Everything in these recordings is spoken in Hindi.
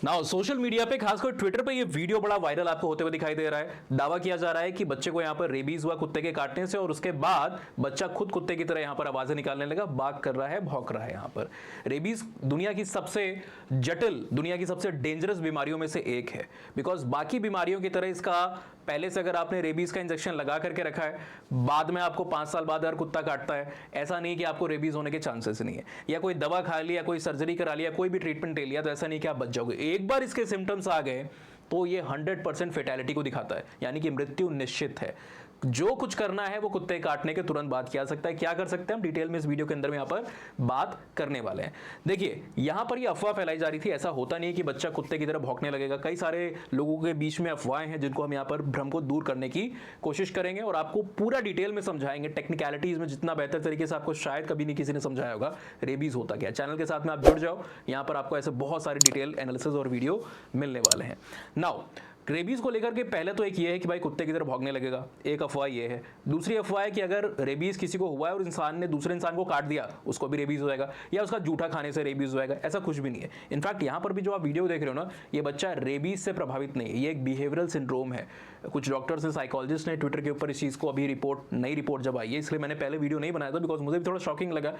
नाउ सोशल मीडिया पे खासकर ट्विटर पे ये वीडियो बड़ा वायरल आपको होते हुए दिखाई दे रहा है। दावा किया जा रहा है कि बच्चे को यहाँ पर रेबीज हुआ कुत्ते के काटने से और उसके बाद बच्चा खुद कुत्ते की तरह यहाँ पर आवाजें निकालने लगा, बाग कर रहा है, भौंक रहा है। यहाँ पर रेबीज दुनिया की सबसे जटिल, दुनिया की सबसे डेंजरस बीमारियों में से एक है। बिकॉज बाकी बीमारियों की तरह इसका पहले से अगर आपने रेबीज का इंजेक्शन लगा करके रखा है, बाद में आपको 5 साल बाद अगर कुत्ता काटता है, ऐसा नहीं कि आपको रेबीज होने के चांसेस नहीं है। या कोई दवा खा लिया, कोई सर्जरी करा लिया, कोई भी ट्रीटमेंट ले लिया तो ऐसा नहीं कि आप बच जाओगे। एक बार इसके सिम्टम्स आ गए तो ये 100% फेटैलिटी को दिखाता है, यानी कि मृत्यु निश्चित है। जो कुछ करना है वो कुत्ते काटने के तुरंत बाद किया सकता है। क्या कर सकते हैं हम डिटेल में इस वीडियो के अंदर में यहाँ पर बात करने वाले हैं। देखिए यहाँ पर ये अफवाह फैलाई जा रही थी, ऐसा होता नहीं है कि बच्चा कुत्ते की तरह भौंकने लगेगा। कई सारे लोगों के बीच में अफवाहें हैं जिनको हम यहाँ पर भ्रम को दूर करने की कोशिश करेंगे और आपको पूरा डिटेल में समझाएंगे, टेक्निकलिटीज में जितना बेहतर तरीके से आपको शायद कभी नहीं किसी ने समझाया होगा रेबीज होता क्या। चैनल के साथ में आप जुड़ जाओ, यहाँ पर आपको ऐसे बहुत सारे डिटेल एनालिसिस और वीडियो मिलने वाले हैं। नाउ रेबीज को लेकर के पहले तो एक ये है कि भाई कुत्ते की तरह भौंकने लगेगा, एक अफवाह ये है। दूसरी अफवाह है कि अगर रेबीज किसी को हुआ है और इंसान ने दूसरे इंसान को काट दिया, उसको भी रेबीज हो जाएगा, या उसका जूठा खाने से रेबीज हो जाएगा। ऐसा कुछ भी नहीं है। इनफैक्ट यहाँ पर भी जो आप वीडियो देख रहे हो ना, ये बच्चा रेबीज से प्रभावित नहीं है, ये एक बिहेवियरल सिंड्रोम है। कुछ डॉक्टर्स ने, साइकोलॉजिस्ट ने ट्विटर के ऊपर इस चीज़ को अभी नई रिपोर्ट जब आई है, इसलिए मैंने पहले वीडियो नहीं बनाया था, बिकॉज मुझे भी थोड़ा शॉकिंग लगा।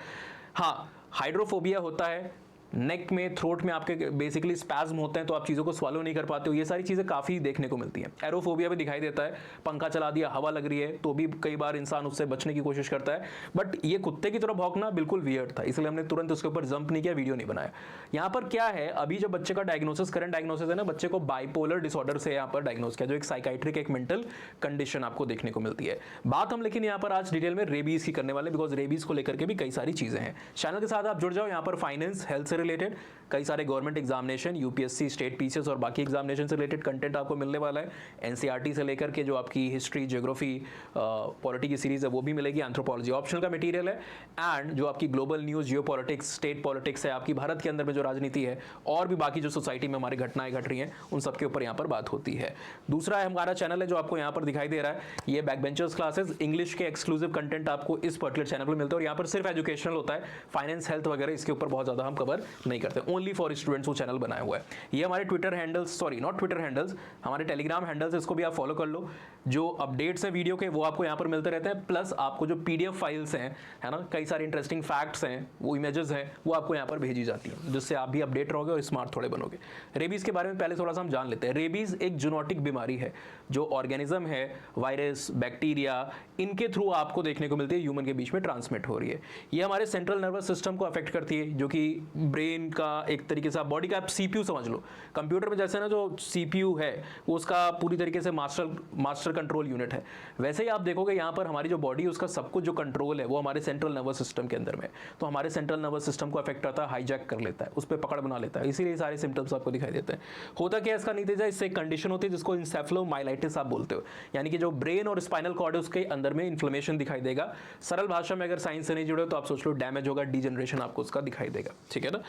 हाँ, हाइड्रोफोबिया होता है, नेक में, थ्रोट में आपके बेसिकली स्पैज्म होते हैं, तो आप चीज़ों को स्वालो नहीं कर पाते हो। ये सारी चीज़ें काफ़ी देखने को मिलती हैं। एरोफोबिया भी दिखाई देता है, पंखा चला दिया, हवा लग रही है तो भी कई बार इंसान उससे बचने की कोशिश करता है। बट ये कुत्ते की तरह भौंकना बिल्कुल वियर्ड था, इसलिए हमने तुरंत उसके ऊपर जंप नहीं किया, वीडियो नहीं बनाया। यहाँ पर क्या है, अभी जब बच्चे का डायग्नोसिस, करंट डायग्नोसिस है ना, बच्चे को बाइपोलर डिसऑर्डर से यहाँ पर डायग्नोस किया, जो एक साइकाइट्रिक, एक मेंटल कंडीशन आपको देखने को मिलती है। बात हम लेकिन यहाँ पर आज डिटेल में रेबीज की करने वाले, बिकॉज रेबीज को लेकर के भी कई सारी चीज़ें हैं। चैनल के साथ आप जुड़ जाओ, यहाँ पर फाइनेंस, हेल्थ से रिलेटेड कई सारे government examination, UPSC, state PCS और बाकी एग्जामिनेशन से रिलेटेड कंटेंट आपको मिलने वाला है। एनसीईआरटी से लेकर के जो आपकी हिस्ट्री, ज्योग्राफी, पॉलिटी की सीरीज है वो भी मिलेगी। एंथ्रोपोलॉजी ऑप्शनल का मटेरियल है। एंड जो आपकी ग्लोबल न्यूज़, जियो पॉलिटिक्स, स्टेट पॉलिटिक्स है, आपकी भारत के अंदर में जो राजनीति है और भी बाकी जो सोसाइटी में हमारी घटनाएं घट रही हैं, उन सबके ऊपर यहाँ पर बात होती है। दूसरा हमारा चैनल है जो आपको यहाँ पर दिखाई दे रहा है, ये बैक बेंचर्स क्लासेस, इंग्लिश के एक्सक्लूसिव कंटेंट आपको इस पर्टिकुलर चैनल पर मिलते हैं। और यहाँ पर सिर्फ एजुकेशनल होता है, फाइनेंस, हेल्थ वगैरह इसके ऊपर बहुत ज़्यादा हम कवर नहीं करते, ओनली फॉर स्टूडेंट्स वो चैनल बनाया हुआ है। ये हमारे Twitter handles, sorry not Twitter handles, हमारे टेलीग्राम हैंडल्स, इसको भी आप फॉलो कर लो। जो अपडेट्स हैं वीडियो के वो आपको यहाँ पर मिलते रहते हैं, प्लस आपको जो पीडीएफ फाइल्स हैं, है ना, कई सारे इंटरेस्टिंग फैक्ट्स हैं, वो इमेजेस हैं, वो आपको यहाँ पर भेजी जाती हैं, जिससे आप भी अपडेट रहोगे और स्मार्ट थोड़े बनोगे। रेबीज के बारे में पहले थोड़ा सा हम जान लेते हैं। रेबीज एक जूनोटिक बीमारी है, जो ऑर्गेनिज्म है, वायरस, बैक्टीरिया, इनके थ्रू आपको देखने को मिलती है, ह्यूमन के बीच में ट्रांसमिट हो रही है। ये हमारे सेंट्रल नर्वस सिस्टम को अफेक्ट करती है, जो कि ब्रेन का एक तरीके से, बॉडी का आप सीपीयू समझ लो। कंप्यूटर में जैसे ना जो सीपीयू है वो उसका पूरी तरीके से मास्टर कंट्रोल यूनिट है, वैसे ही आप देखोगे यहाँ पर हमारी जो बॉडी है उसका सब कुछ जो कंट्रोल है वो हमारे सेंट्रल नर्वस सिस्टम के अंदर में। तो हमारे सेंट्रल नर्वस सिस्टम को अफेक्ट करता है, हाईजैक कर लेता है, उस पर पकड़ बना लेता है, इसीलिए सारे सिम्टम्स आपको दिखाई देते हैं। होता क्या है इसका नतीजा, इससे एक कंडीशन होती है जिसको इंसेफ्लोमाइलाइटिस आप बोलते हो, यानी कि जो ब्रेन और स्पाइनल कॉर्ड है उसके अंदर में इन्फ्लेमेशन दिखाई देगा। सरल भाषा में अगर साइंस से नहीं जुड़े तो आप सोच लो डैमेज होगा, डिजेनरेशन आपको उसका दिखाई देगा, ठीक है ना।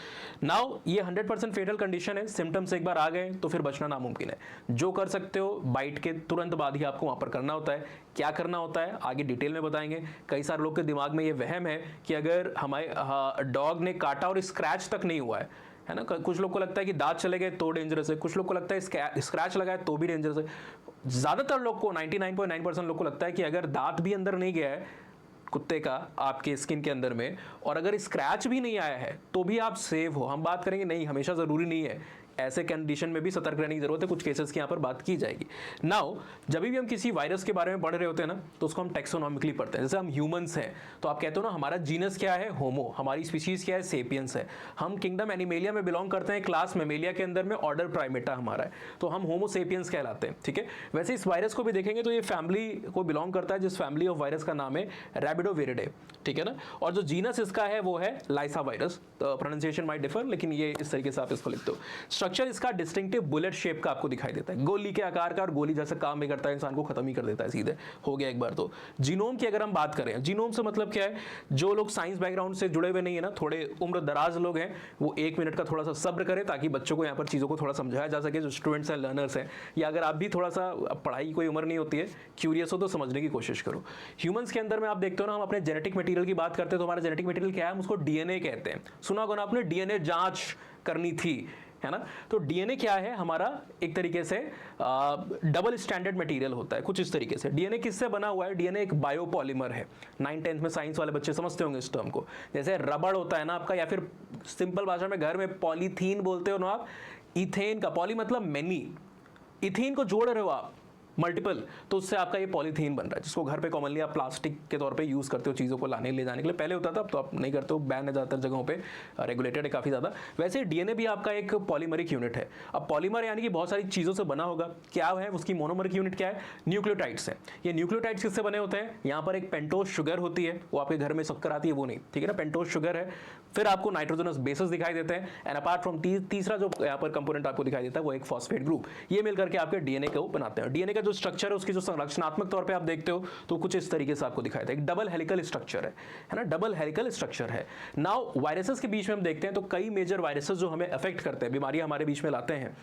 नाउ ये 100% फेटल कंडीशन है। सिम्टम्स एक बार आ गए तो फिर बचना नामुमकिन है। जो कर सकते हो बाइट के तुरंत बाद ही आपको वहां पर करना होता है। क्या करना होता है आगे डिटेल में बताएंगे। कई सारे लोग के दिमाग में ये वहम है कि अगर हमारे डॉग ने काटा और स्क्रैच तक नहीं हुआ है ना, कुछ लोग को लगता है कि दांत चले गए तो डेंजरस है, कुछ लोग को लगता है स्क्रैच लगा है तो भी डेंजरस है। ज्यादातर लोग को, 99.9% लोग को लगता है कि अगर दांत भी अंदर नहीं गया है कुत्ते का आपके स्किन के अंदर में, और अगर स्क्रैच भी नहीं आया है तो भी आप सेव हो। हम बात करेंगे नहीं, हमेशा जरूरी नहीं है, ऐसे कंडीशन में भी सतर्क रहने की जरूरत है। कुछ केसेस की यहाँ पर बात की जाएगी। नाउ जब भी हम किसी वायरस के बारे में पढ़ रहे होते हैं ना, तो उसको हम टेक्सोनॉमिकली पढ़ते हैं। जैसे हम ह्यूमंस हैं तो आप कहते हो ना हमारा जीनस क्या है, होमो, हमारी स्पीशीज क्या है, सेपियंस है। हम किंगडम एनिमेलिया में बिलोंग करते हैं, क्लास मेमेलिया के अंदर में ऑर्डर प्राइमेटा हमारा है, तो हम होमो सेपियंस कहलाते हैं, ठीक है। वैसे इस वायरस को भी देखेंगे तो ये फैमिली को बिलोंग करता है, जिस फैमिली ऑफ वायरस का नाम है रैबिडोविरिडे, ठीक है ना। और जो जीनस इसका है वो है लाइसा वायरस, तो प्रोनाउंसिएशन माइट डिफर, लेकिन ये इस तरीके से आप इसको लिखते हो। स्ट्रक्चर इसका डिस्टिंक्टिव बुलेट शेप का आपको दिखाई देता है, गोली के आकार का, और गोली जैसा काम भी करता है, इंसान को खत्म ही कर देता है सीधे, हो गया एक बार। तो जीनोम की अगर हम बात करें, जीनोम से मतलब क्या है, जो लोग साइंस बैकग्राउंड से जुड़े हुए नहीं है ना, थोड़े उम्र दराज लोग हैं, वो 1 मिनट का थोड़ा सा सब्र करें ताकि बच्चों को यहाँ पर चीज़ों को थोड़ा समझाया जा सके। जो स्टूडेंट्स हैं, लर्नर्स हैं, या अगर आप भी थोड़ा सा, पढ़ाई की कोई उम्र नहीं होती है, क्यूरियस हो तो समझने की कोशिश करो। ह्यूमंस के अंदर में आप देखते हो ना, हम अपने जेनेटिक मटेरियल की बात करते हैं तो हमारा जेनेटिक मटेरियल क्या है, हम उसको डीएनए कहते हैं। सुना होगा ना आपने, डीएनए जांच करनी थी, है ना। तो डीएनए क्या है हमारा, एक तरीके से डबल स्टैंडर्ड मटेरियल होता है कुछ इस तरीके से। डीएनए किससे बना हुआ है, डीएनए एक बायोपॉलीमर है। 9th-10th में साइंस वाले बच्चे समझते होंगे इस टर्म को। जैसे रबड़ होता है ना आपका, या फिर सिंपल भाषा में घर में पॉलीथीन बोलते हो ना आप, इथेन का, पॉली मतलब मेनी, इथीन को जोड़ रहे हो आप मल्टीपल, तो उससे आपका ये पॉलीथीन बन रहा है, जिसको घर पे कॉमनली आप प्लास्टिक के तौर पे यूज़ करते हो चीज़ों को लाने ले जाने के लिए। पहले होता था, अब तो आप नहीं करते हो, बैन है ज़्यादातर जगहों पे, रेगुलेटेड है काफ़ी ज़्यादा। वैसे डीएनए भी आपका एक पॉलीमरिक यूनिट है। अब पॉलीमर यानी कि बहुत सारी चीज़ों से बना होगा, क्या है उसकी मोनोमरिक यूनिट क्या है, न्यूक्लियोटाइड्स है। ये न्यूक्लियोटाइड्स किससे बने होते हैं, यहाँ पर एक पेंटोज शुगर होती है, वो आपके घर में शक्कर आती है वो नहीं, ठीक है ना, पेंटोज शुगर है। फिर आपको नाइट्रोजनस बेसेस दिखाई देते हैं, एंड अपार्ट फ्रॉम तीसरा जो यहाँ पर कंपोनेंट आपको दिखाई देता है वो एक फॉस्फेट ग्रुप। ये मिलकर के आपके डीएनए को बनाते हैं। डीएनए का जो स्ट्रक्चर है, उसकी जो संरचनात्मक तौर पे आप देखते हो तो कुछ इस तरीके से आपको दिखाई देता है। एक डबल हेलिकल स्ट्रक्चर है ना, डबल हेलिकल स्ट्रक्चर है। नाउ वायरसेस के बीच में हम देखते हैं तो कई मेजर वायरसेस जो हमें अफेक्ट करते हैं, बीमारियां हमारे बीच में लाते हैं।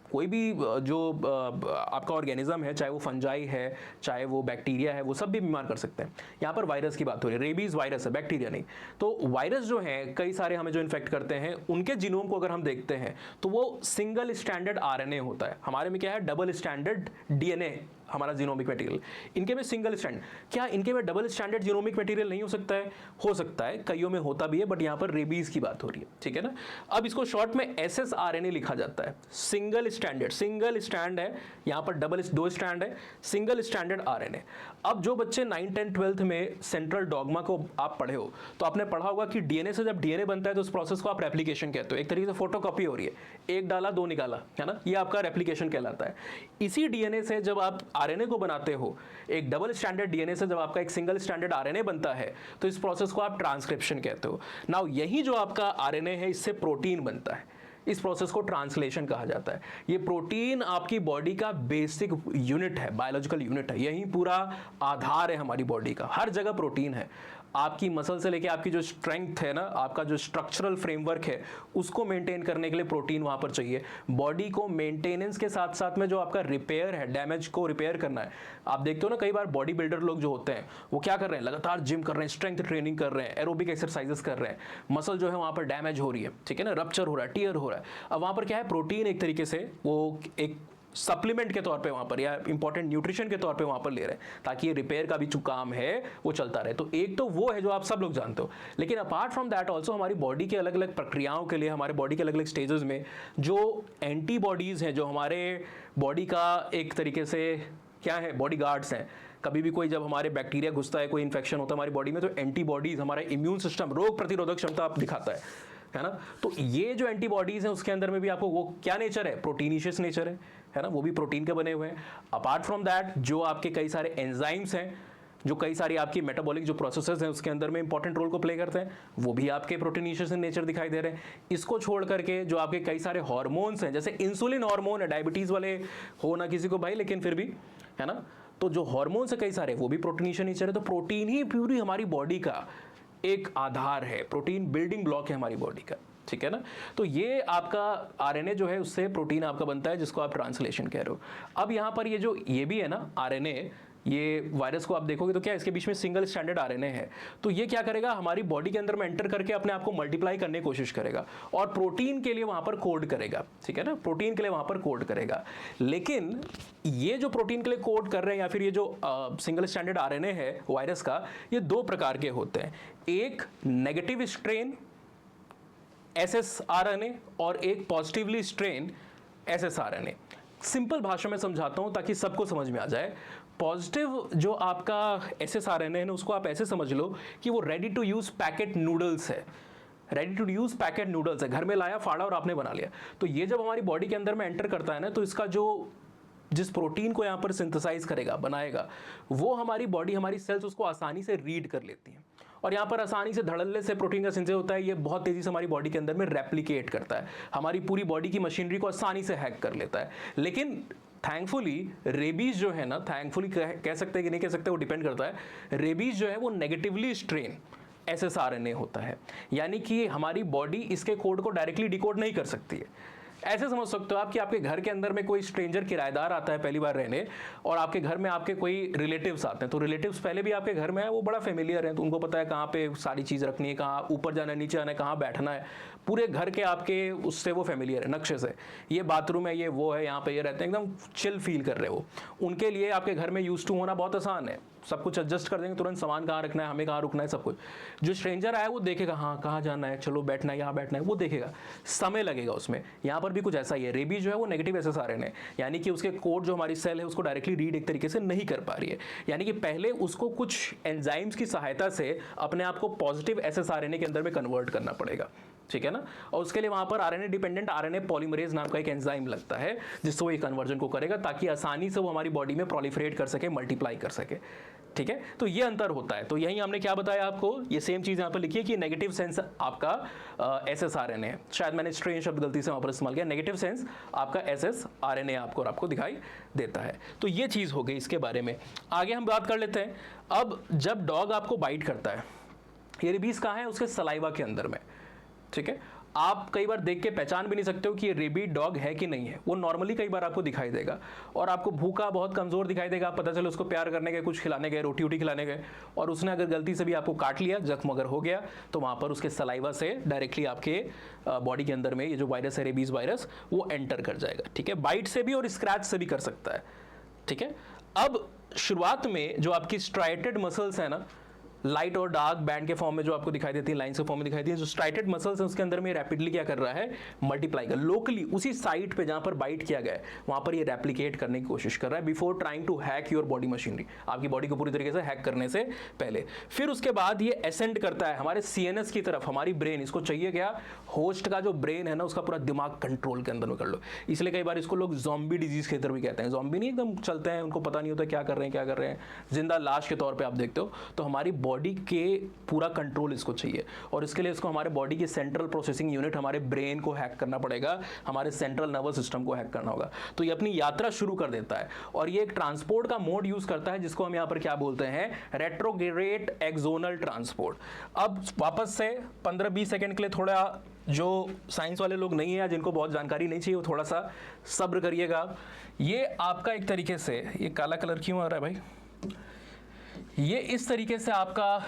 कोई भी जो आपका ऑर्गेनिज्म है, चाहे वो फंजाई है, चाहे वो बैक्टीरिया है, वो सब भी बीमार कर सकते हैं। यहाँ पर वायरस की बात हो रही है, रेबीज वायरस है, बैक्टीरिया नहीं। तो वायरस जो है कई सारे हमें जो इन्फेक्ट करते हैं, उनके जीनोम को अगर हम देखते हैं तो वो सिंगल स्टैंडर्ड आरएनए होता है। हमारे में क्या है, डबल स्टैंडर्ड डीएनए हमारा जीनोमिक मटेरियल। इनके में सिंगल स्टैंड, क्या इनके में डबल स्टैंडर्ड जीनोमिक मटेरियल नहीं हो सकता है? हो सकता है, कईयों में होता भी है, बट यहाँ पर रेबीज की बात हो रही है, ठीक है ना। अब इसको शॉर्ट में SSRNA लिखा जाता है, सिंगल स्टैंडर्ड, सिंगल स्टैंड है, यहाँ पर डबल दो स्टैंड है, सिंगल स्टैंडर्ड आरएनए। अब जो बच्चे 9th, 10th, 12th में सेंट्रल डॉगमा को आप पढ़े हो तो आपने पढ़ा होगा कि डीएनए से जब डीएनए बनता है तो उस प्रोसेस को आप रेप्लिकेशन कहते हो। एक तरीके से फोटोकॉपी हो रही है, एक डाला दो निकाला, है ना, ये आपका रेप्लिकेशन कहलाता है। इसी डीएनए से जब आप आरएनए को बनाते हो, एक डबल स्टैंडर्ड डीएनए से जब आपका एक सिंगल स्टैंडर्ड आरएनए बनता है तो इस प्रोसेस को आप ट्रांसक्रिप्शन कहते हो। नाउ यही जो आपका आरएनए है, इससे प्रोटीन बनता है, इस प्रोसेस को ट्रांसलेशन कहा जाता है। ये प्रोटीन आपकी बॉडी का बेसिक यूनिट है, बायोलॉजिकल यूनिट है, यही पूरा आधार है हमारी बॉडी का, हर जगह प्रोटीन है। आपकी मसल से लेके आपकी जो स्ट्रेंथ है ना, आपका जो स्ट्रक्चरल फ्रेमवर्क है, उसको मेंटेन करने के लिए प्रोटीन वहां पर चाहिए। बॉडी को मेंटेनेंस के साथ साथ में जो आपका रिपेयर है, डैमेज को रिपेयर करना है। आप देखते हो ना, कई बार बॉडी बिल्डर लोग जो होते हैं वो क्या कर रहे हैं, लगातार जिम कर रहे हैं, स्ट्रेंथ ट्रेनिंग कर रहे हैं, एरोबिक एक्सरसाइजेस कर रहे हैं, मसल जो है वहां पर डैमेज हो रही है, ठीक है ना, रप्चर हो रहा है, टियर हो रहा है। अब वहां पर क्या है, प्रोटीन एक तरीके से वो एक सप्लीमेंट के तौर पे वहां पर, या इंपॉर्टेंट न्यूट्रिशन के तौर पे वहां पर ले रहे हैं, ताकि ये रिपेयर का भी जो काम है वो चलता रहे। तो एक तो वो है जो आप सब लोग जानते हो, लेकिन अपार्ट फ्रॉम दैट ऑल्सो हमारी बॉडी के अलग अलग प्रक्रियाओं के लिए, हमारे बॉडी के अलग अलग स्टेजेस में जो एंटीबॉडीज हैं, जो हमारे बॉडी का एक तरीके से क्या है, बॉडी गार्ड्स हैं। कभी भी कोई, जब हमारे बैक्टीरिया घुसता है, कोई इन्फेक्शन होता है हमारी बॉडी में, तो एंटीबॉडीज हमारा इम्यून सिस्टम, रोग प्रतिरोधक क्षमता दिखाता है ना। तो ये जो एंटीबॉडीज हैं उसके अंदर में भी आपको वो क्या नेचर है, प्रोटीनिशियस नेचर है ना, वो भी प्रोटीन के बने हुए हैं। अपार्ट फ्रॉम दैट जो आपके कई सारे एंजाइम्स हैं, जो कई सारी आपकी मेटाबॉलिक जो प्रोसेसेस हैं उसके अंदर में इंपॉर्टेंट रोल को प्ले करते हैं, वो भी आपके प्रोटीनिशियस नेचर दिखाई दे रहे हैं। इसको छोड़ करके जो आपके कई सारे हार्मोन्स हैं, जैसे इंसुलिन हार्मोन है, डायबिटीज वाले हो ना किसी को भाई, लेकिन फिर भी, है ना, तो जो हार्मोन्स है कई सारे, वो भी प्रोटीनिशियस नेचर है। तो प्रोटीन ही पूरी हमारी बॉडी का एक आधार है, प्रोटीन बिल्डिंग ब्लॉक है हमारी बॉडी का, ठीक है ना। तो ये आपका आरएनए जो है उससे प्रोटीन आपका बनता है, जिसको आप ट्रांसलेशन कह रहे हो। अब यहाँ पर ये जो ये भी है ना आरएनए, ये वायरस को आप देखोगे तो क्या इसके बीच में सिंगल स्टैंडर्ड आरएनए है। तो ये क्या करेगा, हमारी बॉडी के अंदर में एंटर करके अपने आप को मल्टीप्लाई करने की कोशिश करेगा और प्रोटीन के लिए वहां पर कोड करेगा, ठीक है ना, प्रोटीन के लिए वहां पर कोड करेगा। लेकिन ये जो प्रोटीन के लिए कोड कर रहे हैं, या फिर ये जो सिंगल स्टैंडर्ड आरएनए है वायरस का, ये दो प्रकार के होते हैं। एक नेगेटिव स्ट्रेन SSRNA और एक पॉजिटिवली स्ट्रेन SSRNA। सिंपल भाषा में समझाता हूं ताकि सबको समझ में आ जाए। पॉजिटिव जो आपका SSRNA है ना, उसको आप ऐसे समझ लो कि वो ready to use packet noodles है, ready to use packet noodles है, घर में लाया, फाड़ा और आपने बना लिया। तो ये जब हमारी बॉडी के अंदर में एंटर करता है ना, तो इसका जो जिस प्रोटीन को यहाँ पर सिंथेसाइज करेगा, बनाएगा, वो हमारी बॉडी, हमारी सेल्स उसको आसानी से रीड कर लेती हैं, और यहाँ पर आसानी से धड़ल्ले से प्रोटीन का सिंथेसिस होता है। ये बहुत तेजी से हमारी बॉडी के अंदर में रेप्लिकेट करता है, हमारी पूरी बॉडी की मशीनरी को आसानी से हैक कर लेता है। लेकिन थैंकफुली रेबीज जो है ना, थैंकफुली कह सकते हैं कि नहीं कह सकते, वो डिपेंड करता है। रेबीज जो है वो नेगेटिवली स्ट्रेन SSRNA होता है, यानी कि हमारी बॉडी इसके कोड को डायरेक्टली डिकोड नहीं कर सकती है। ऐसे समझ सकते हो आप कि आपके घर के अंदर में कोई स्ट्रेंजर किराएदार आता है पहली बार रहने, और आपके घर में आपके कोई रिलेटिव्स आते हैं, तो रिलेटिव्स पहले भी आपके घर में है, वो बड़ा फेमिलियर है, तो उनको पता है कहाँ पे सारी चीज़ रखनी है, कहाँ ऊपर जाना है, नीचे आना है, कहाँ बैठना है, पूरे घर के आपके उससे वो फेमिलियर है, नक्शे से। ये बाथरूम है, ये वो है, यहाँ पे ये रहते हैं, एकदम चिल फील कर रहे हो। उनके लिए आपके घर में यूज टू होना बहुत आसान है, सब कुछ एडजस्ट कर देंगे तुरंत, सामान कहाँ रखना है, हमें कहाँ रुकना है, सब कुछ। जो स्ट्रेंजर आया वो देखेगा, हाँ कहाँ जाना है, चलो बैठना है, यहाँ बैठना है, वो देखेगा, समय लगेगा उसमें। यहाँ पर भी कुछ ऐसा ही है। रेबीज जो है वो नेगेटिव SSRN है, यानी कि उसके कोड जो हमारी सेल है उसको डायरेक्टली रीड एक तरीके से नहीं कर पा रही है, यानी कि पहले उसको कुछ एंजाइम्स की सहायता से अपने आप को पॉजिटिव SSRNA के अंदर में कन्वर्ट करना पड़ेगा, ठीक है ना। और उसके लिए वहां पर RNA डिपेंडेंट RNA पॉलीमरेज नाम का एक एंजाइम लगता है, जिससे वो ये कन्वर्जन को करेगा, ताकि आसानी से वो हमारी बॉडी में प्रोलिफरेट कर सके, मल्टीप्लाई कर सके, ठीक है। तो ये अंतर होता है। तो यही हमने क्या बताया आपको, ये सेम चीज यहाँ पर लिखी है कि नेगेटिव सेंस आपका SSRNA है। शायद मैंने स्ट्रेन शब्द गलती से वहां पर इस्तेमाल किया। नेगेटिव सेंस आपका SSRNA आपको दिखाई देता है। तो ये चीज हो गई इसके बारे में। आगे हम बात कर लेते हैं। अब जब डॉग आपको बाइट करता है, ये रेबीज कहाँ है, उसके सलाइवा के अंदर में, ठीक है। आप कई बार देख के पहचान भी नहीं सकते हो कि ये रेबीड डॉग है कि नहीं है, वो नॉर्मली कई बार आपको दिखाई देगा, और आपको भूखा बहुत कमजोर दिखाई देगा, पता चले उसको प्यार करने गए, कुछ खिलाने गए, रोटी वोटी खिलाने गए, और उसने अगर गलती से भी आपको काट लिया, जख्म अगर हो गया, तो वहां पर उसके सलाइवा से डायरेक्टली आपके बॉडी के अंदर में ये जो वायरस है, रेबीज वायरस, वो एंटर कर जाएगा, ठीक है। बाइट से भी और स्क्रैच से भी कर सकता है, ठीक है। अब शुरुआत में जो आपकी स्ट्राइटेड मसल्स है ना, लाइट और डार्क बैंड के फॉर्म में जो आपको दिखाई देती है, लाइंस के फॉर्म में दिखाई देती है, जो स्ट्राइटेड मसल्स है उसके अंदर में रैपिडली क्या कर रहा है, मल्टीप्लाई कर, लोकली उसी साइट पे जहां पर बाइट किया गया है वहां पर ये रेप्लिकेट करने की कोशिश कर रहा है, before trying to hack your body machinery, आपकी बॉडी को पूरी तरीके से हैक करने से पहले। फिर उसके बाद ये एसेंड करता है हमारे CNS की तरफ, हमारी ब्रेन, इसको चाहिए क्या, होस्ट का जो ब्रेन है ना उसका पूरा दिमाग कंट्रोल के अंदर में कर लो। इसलिए कई बार इसको लोग ज़ॉम्बी डिजीज के अंदर भी कहते हैं। ज़ॉम्बी नहीं एकदम चलते हैं, उनको पता नहीं होता क्या कर रहे हैं, जिंदा लाश के तौर पर आप देखते हो। तो हमारी बॉडी के पूरा कंट्रोल इसको चाहिए, और इसके लिए इसको हमारे बॉडी की सेंट्रल प्रोसेसिंग यूनिट, हमारे ब्रेन को हैक करना पड़ेगा, हमारे सेंट्रल नर्वस सिस्टम को हैक करना होगा। तो ये अपनी यात्रा शुरू कर देता है, और ये एक ट्रांसपोर्ट का मोड यूज करता है, जिसको हम यहाँ पर क्या बोलते हैं, रेट्रोग्रेड एक्सोनल ट्रांसपोर्ट। अब वापस से 15-20 सेकंड के लिए थोड़ा, जो साइंस वाले लोग नहीं है, जिनको बहुत जानकारी नहीं चाहिए, वो थोड़ा सा सब्र करिएगा। ये आपका एक तरीके से, ये काला कलर क्यों आ रहा है भाई, ये इस तरीके से आपका,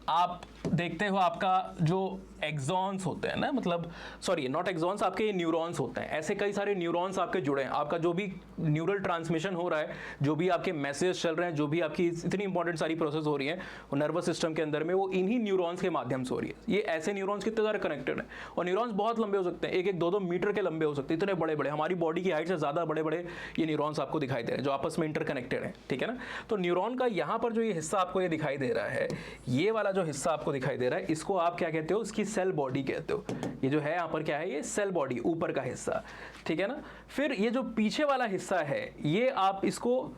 आप देखते हो आपका जो एक्सॉन्स होते हैं ना, मतलब सॉरी नॉट एक्सॉन्स, आपके ये न्यूरॉन्स होते हैं, ऐसे कई सारे न्यूरॉन्स आपके जुड़े हैं। आपका जो भी न्यूरल ट्रांसमिशन हो रहा है, जो भी आपके मैसेज चल रहे हैं, जो भी आपकी इतनी इंपॉर्टेंट सारी प्रोसेस हो रही है वो नर्वस सिस्टम के अंदर में, वो इन्हीं न्यूरॉन्स के माध्यम से हो रही है। ये ऐसे न्यूरॉन्स कितने सारे कनेक्टेड हैं, और न्यूरॉन्स बहुत लंबे हो सकते हैं, 1-1, 2-2 मीटर के लंबे हो सकते हैं, इतने बड़े बड़े, हमारी बॉडी की हाइट से ज़्यादा बड़े बड़े ये न्यूरॉन्स आपको दिखाई दे रहे हैं, जो आपस में इंटरकनेक्टेड हैं, ठीक है ना। तो न्यूरॉन का यहाँ पर जो ये हिस्सा आपको ये दिखाई दे रहा है, ये वाला जो हिस्सा आपको दिखाई दे रहा है, इसको आप क्या कहते हो, इसकी सेल बॉडी कहते हो। ये जो है यहाँ पर क्या है, ये सेल बॉडी, ऊपर का हिस्सा, ठीक है ना। फिर ये जो पीछे वाला हिस्सा है, ये आप इसको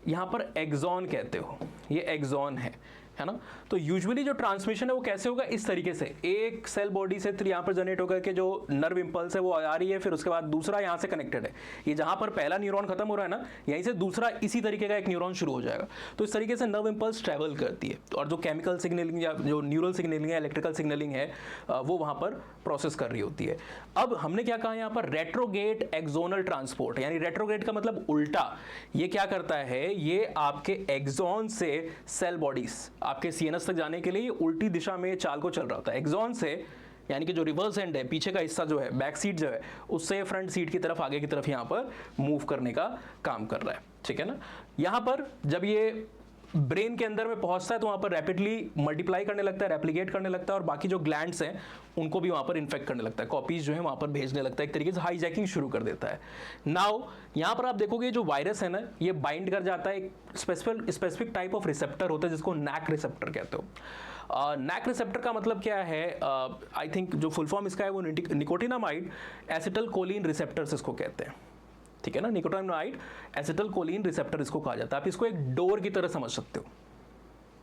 यहाँ पर एक्सॉन कहते हो, ये एक्सॉन है ना। तो यूजुअली जो ट्रांसमिशन है वो कैसे होगा, इस तरीके से, एक सेल बॉडी से यहाँ पर जनरेट होकर के जो नर्व इंपल्स है वो आ रही है, फिर उसके बाद दूसरा यहाँ से कनेक्टेड है, ये जहाँ पर पहला न्यूरॉन खत्म हो रहा है ना, यहीं से दूसरा इसी तरीके का एक न्यूरॉन शुरू हो जाएगा। तो इस तरीके से नर्व इंपल्स ट्रैवल करती है, और जो केमिकल सिग्नलिंग या जो न्यूरल सिग्नलिंग है, इलेक्ट्रिकल सिग्नलिंग है, वो वहाँ पर प्रोसेस कर रही होती है। अब हमने क्या कहा यहाँ पर, रेट्रोग्रेड एक्सोनल ट्रांसपोर्ट, यानी रेट्रोग्रेड का मतलब उल्टा। ये क्या करता है, ये आपके एक्सॉन से सेल बॉडीज आपके CNS तक जाने के लिए ये उल्टी दिशा में चाल को चल रहा होता है। एक्सॉन से, यानी कि जो रिवर्स एंड है, पीछे का हिस्सा जो है, बैक सीट जो है, उससे फ्रंट सीट की तरफ, आगे की तरफ यहाँ पर मूव करने का काम कर रहा है, ठीक है ना। यहाँ पर जब ये ब्रेन के अंदर में पहुंचता है तो वहाँ पर रैपिडली मल्टीप्लाई करने लगता है, रेप्लिकेट करने लगता है, और बाकी जो ग्लैंड्स हैं उनको भी वहाँ पर इन्फेक्ट करने लगता है, कॉपीज जो है वहाँ पर भेजने लगता है, एक तरीके से हाईजैकिंग शुरू कर देता है। नाउ यहाँ पर आप देखोगे जो वायरस है ना, ये बाइंड कर जाता है एक स्पेसिफिक टाइप ऑफ रिसेप्टर होता है, जिसको NAC रिसेप्टर कहते हो। NAC रिसेप्टर का मतलब क्या है, आई थिंक जो फुल फॉर्म इसका है वो निकोटिनामाइड एसिटलकोलिन रिसेप्टर्स इसको कहते हैं, ठीक है ना। निकोटिनामाइड एसिटलकोलिन रिसेप्टर इसको कहा जाता है। आप इसको एक डोर की तरह समझ सकते हो,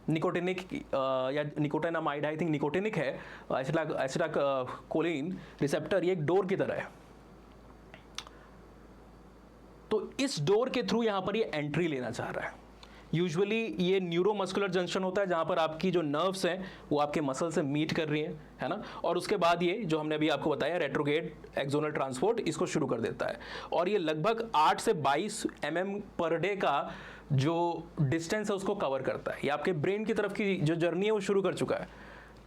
निकोटिनिक या निकोटिनामाइड, आई थिंक निकोटिनिक है, एसिटाकोलिन रिसेप्टर, ये एक डोर की तरह है। तो इस डोर के थ्रू यहां पर ये एंट्री लेना चाह रहा है, यूजुअली ये न्यूरोमस्कुलर जंक्शन होता है, जहां पर आपकी जो नर्व्स हैं वो आपके मसल से मीट कर रही हैं, है ना, और उसके बाद ये जो हमने अभी आपको बताया रेट्रोग्रेड एक्सोनल ट्रांसपोर्ट इसको शुरू कर देता है, और ये लगभग 8 से 22 mm पर डे का जो डिस्टेंस है उसको कवर करता है। ये आपके ब्रेन की तरफ की जो जर्नी है वो शुरू कर चुका है,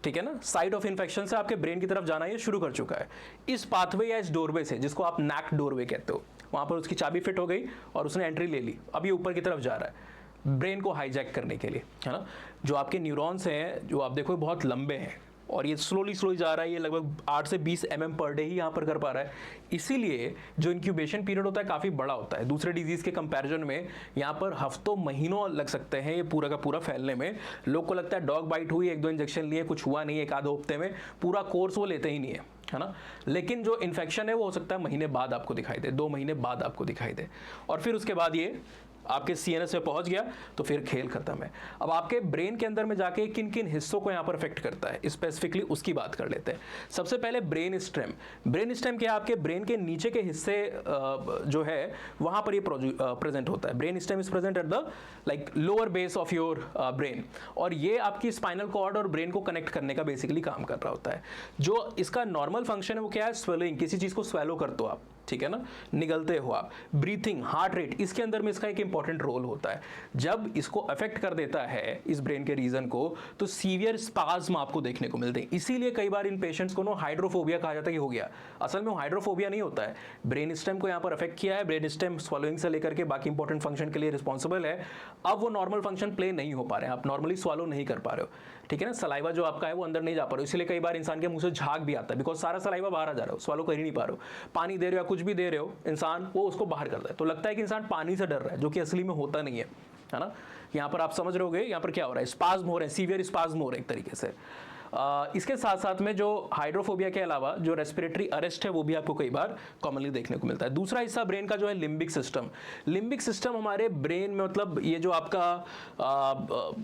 ठीक है ना, साइड ऑफ इन्फेक्शन से आपके ब्रेन की तरफ जाना ये शुरू कर चुका है। इस पाथवे या इस डोरवे से, जिसको आप नैक डोरवे कहते हो, वहां पर उसकी चाबी फिट हो गई और उसने एंट्री ले ली, अब ये ऊपर की तरफ जा रहा है ब्रेन को हाईजैक करने के लिए, है ना। जो आपके न्यूरॉन्स हैं जो आप देखो बहुत लंबे हैं और ये स्लोली जा रहा है, ये लगभग 8 से 20 mm पर डे ही यहाँ पर कर पा रहा है। इसीलिए जो इंक्यूबेशन पीरियड होता है काफ़ी बड़ा होता है, दूसरे डिजीज़ के कंपैरिजन में यहाँ पर हफ्तों महीनों लग सकते हैं ये पूरा का पूरा फैलने में। लोग को लगता है डॉग बाइट हुई, 1-2 इंजेक्शन लिए, कुछ हुआ नहीं, एक आधे हफ्ते में, पूरा कोर्स वो लेते ही नहीं है ना। लेकिन जो इन्फेक्शन है वो हो सकता है महीने बाद आपको दिखाई दे, 2 महीने बाद आपको दिखाई दे, और फिर उसके बाद ये आपके सीएनएस में पहुंच गया तो फिर खेल खत्म है। अब आपके ब्रेन के अंदर में जाके किन किन हिस्सों को यहाँ पर अफेक्ट करता है स्पेसिफिकली उसकी बात कर लेते हैं। सबसे पहले ब्रेन स्टेम। ब्रेन स्टेम क्या है, आपके ब्रेन के नीचे के हिस्से जो है वहां पर ये प्रेजेंट होता है। Brain stem is present at the like lower base of your brain, और ये आपकी स्पाइनल कॉर्ड और ब्रेन को कनेक्ट करने का बेसिकली काम कर रहा होता है। जो इसका नॉर्मल फंक्शन है वो क्या है, स्वेलोइंग, किसी चीज को स्वेलो करते हो आप, ठीक है ना, निगलते हो आप, ब्रीथिंग, हार्ट रेट, इसके अंदर में इसका एक इंपॉर्टेंट रोल होता है। जब इसको अफेक्ट कर देता है इस ब्रेन के रीजन को तो सीवियर स्पाज्म आपको देखने को मिलते हैं। इसीलिए कई बार इन पेशेंट्स को हाइड्रोफोबिया कहा जाता है कि हो गया, असल में वो हाइड्रोफोबिया नहीं होता है, ब्रेन स्टेम को यहाँ पर अफेक्ट किया है, ब्रेन स्टेम स्वॉलोइंग से लेकर के बाकी इंपॉर्टेंट फंक्शन के लिए रिस्पॉन्सिबल है, अब वो नॉर्मल फंक्शन प्ले नहीं हो पा रहे हैं, आप नॉर्मली स्वॉलो नहीं कर पा रहे हो, ठीक है ना, सलाइवा जो आपका है वो अंदर नहीं जा पा रहा हो, इसलिए कई बार इंसान के मुंह से झाग भी आता है, बिकॉज सारा सलाइवा बाहर आ जा रहा हो, स्वॉलो कर ही नहीं पा रहे हो, पानी दे रहे हो या कुछ भी दे रहे हो इंसान वो उसको बाहर करता है, तो लगता है कि इंसान पानी से डर रहा है, जो कि असली में होता नहीं है ना। यहाँ पर आप समझ रहे होगे यहाँ पर क्या हो रहा है, स्पाज्म हो रहे हैं, सीवियर स्पाज्म हो रहे हैं एक तरीके से। इसके साथ साथ में जो हाइड्रोफोबिया के अलावा जो रेस्पिरेटरी अरेस्ट है वो भी आपको कई बार कॉमनली देखने को मिलता है। दूसरा हिस्सा ब्रेन का जो है लिम्बिक सिस्टम। लिम्बिक सिस्टम हमारे ब्रेन में, मतलब ये जो आपका